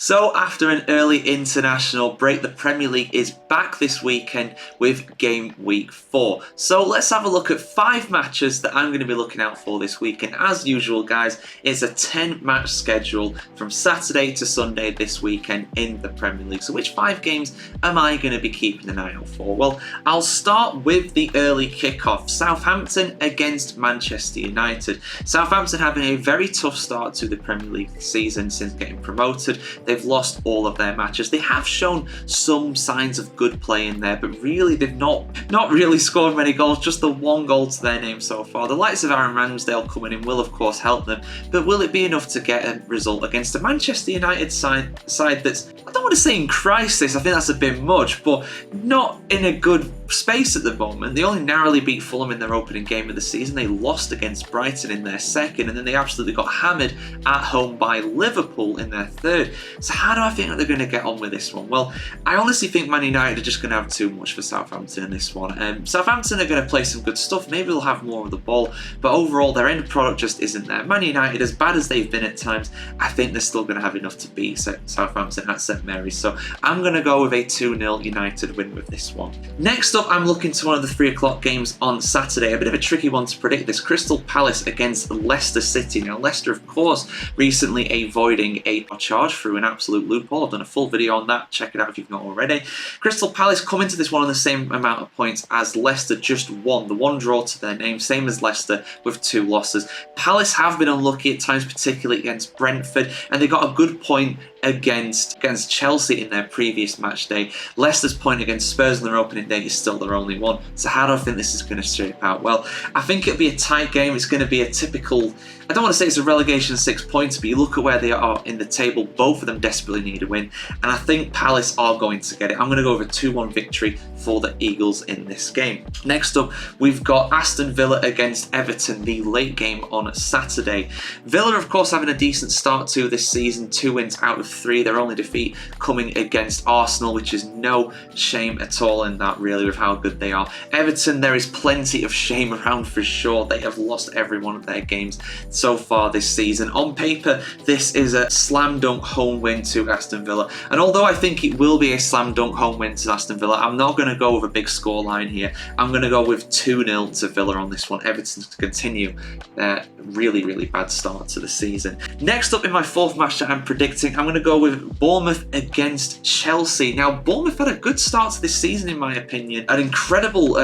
So after an early international break, the Premier League is back this weekend with Game Week 4. So let's have a look at 5 matches that I'm going to be looking out for this weekend. As usual, guys, it's a 10-match schedule from Saturday to Sunday this weekend in the Premier League. So which 5 games am I going to be keeping an eye out for? Well, I'll start with the early kickoff. Southampton against Manchester United. Southampton having a very tough start to the Premier League season since getting promoted. They've lost all of their matches. They have shown some signs of good play in there, but really they've not really scored many goals, just the 1 goal to their name so far. The likes of Aaron Ramsdale coming in will of course help them, but will it be enough to get a result against a Manchester United side that's, I don't want to say in crisis, I think that's a bit much, but not in a good space at the moment. They only narrowly beat Fulham in their opening game of the season. They lost against Brighton in their second, and then they absolutely got hammered at home by Liverpool in their third. So how do I think that they're going to get on with this one? Well, I honestly think Man United are just going to have too much for Southampton in this one. Southampton are going to play some good stuff. Maybe they'll have more of the ball, but overall their end product just isn't there. Man United, as bad as they've been at times, I think they're still going to have enough to beat Southampton at St Mary's. So I'm going to go with a 2-0 United win with this one. Next up, I'm looking to one of the 3 o'clock games on Saturday. A bit of a tricky one to predict this. Crystal Palace against Leicester City. Now, Leicester, of course, recently avoiding a charge through an absolute loophole. I've done a full video on that. Check it out if you've not already. Crystal Palace come into this one on the same amount of points as Leicester, just 1. The 1 draw to their name, same as Leicester with 2 losses. Palace have been unlucky at times, particularly against Brentford, and they got a good point against Chelsea in their previous match day. Leicester's point against Spurs in their opening day is still their only one. So how do I think this is going to shape out? Well, I think it'll be a tight game. It's going to be a typical, I don't want to say it's a relegation 6 points, but you look at where they are in the table, both of them desperately need a win, and I think Palace are going to get it. I'm going to go with a 2-1 victory for the Eagles in this game. Next up, we've got Aston Villa against Everton, the late game on Saturday. Villa, of course, having a decent start to this season, 2 wins out of 3. Their only defeat coming against Arsenal, which is no shame at all in that, really, with how good they are. Everton, there is plenty of shame around for sure. They have lost every one of their games so far this season. On paper, this is a slam dunk home win to Aston Villa, and although I think it will be a slam dunk home win to Aston Villa, I'm not going to go with a big score line here. I'm going to go with 2-0 to Villa on this one. Everton to continue their really bad start to the season. Next up in my 4th match that I'm predicting, I'm going to go with Bournemouth against Chelsea. Now, Bournemouth had a good start to this season in my opinion. An incredible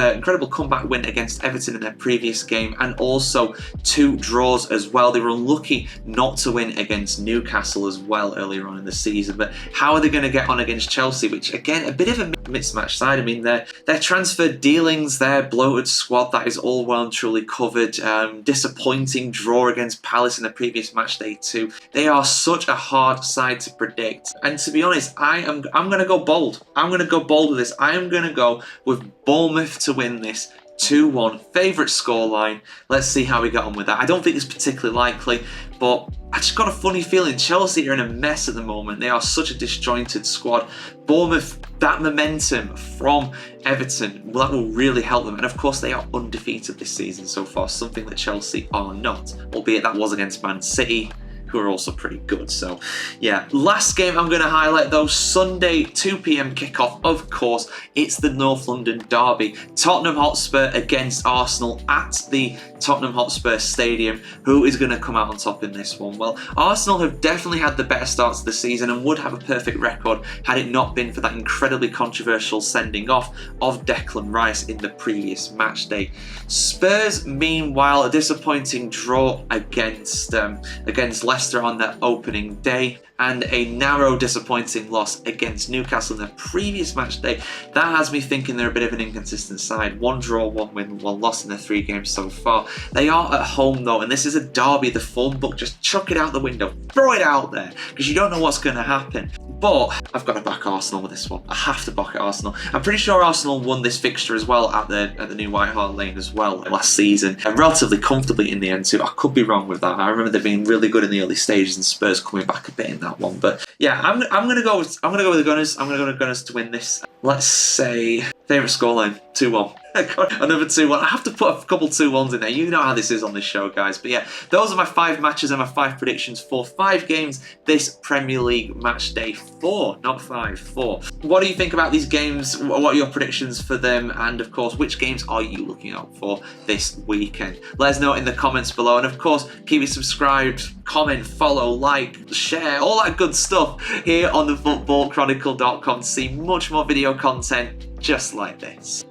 comeback win against Everton in their previous game, and also 2 draws as well. They were unlucky not to win against Newcastle as well earlier on in the season, but how are they going to get on against Chelsea, which again, a bit of a mismatched side. I mean, their transfer dealings, their bloated squad, that is all well and truly covered. Disappointing draw against Palace in the previous match day too. They are such a hard side to predict, and to be honest, I'm going to go bold. I'm going to go bold with this. I am going to go with Bournemouth to win this 2-1. Favourite scoreline. Let's see how we get on with that. I don't think it's particularly likely, but I just got a funny feeling. Chelsea are in a mess at the moment. They are such a disjointed squad. Bournemouth, that momentum from Everton, well, that will really help them. And of course, they are undefeated this season so far, something that Chelsea are not, albeit that was against Man City, who are also pretty good. So yeah, last game I'm going to highlight though, Sunday 2 p.m. kickoff, of course, it's the North London derby. Tottenham Hotspur against Arsenal at the Tottenham Hotspur Stadium. Who is going to come out on top in this one? Well, Arsenal have definitely had the better start to the season and would have a perfect record had it not been for that incredibly controversial sending off of Declan Rice in the previous match day. Spurs, meanwhile, a disappointing draw against Leicester on their opening day, and a narrow disappointing loss against Newcastle in the previous match day. That has me thinking they're a bit of an inconsistent side. 1 draw, 1 win, 1 loss in their 3 games so far. They are at home though, and this is a derby. The form book, just chuck it out the window, throw it out there, because you don't know what's going to happen. But I've got to back Arsenal with this one. I have to back Arsenal. I'm pretty sure Arsenal won this fixture as well at the new White Hart Lane as well last season, and relatively comfortably in the end too. I could be wrong with that. I remember them being really good in the early stages and Spurs coming back a bit in that one. But yeah, I'm gonna go with the Gunners. I'm gonna go with the Gunners to win this. Let's say favourite scoreline 2-1. Another 2-1. I have to put a couple 2-1s in there. You know how this is on this show, guys. But yeah, those are my 5 matches and my 5 predictions for 5 games this Premier League match day 4, not 5, 4. What do you think about these games? What are your predictions for them? And of course, which games are you looking out for this weekend? Let us know in the comments below. And of course, keep it subscribed, comment, follow, like, share, all that good stuff here on the footballchronicle.com to see much more video content just like this.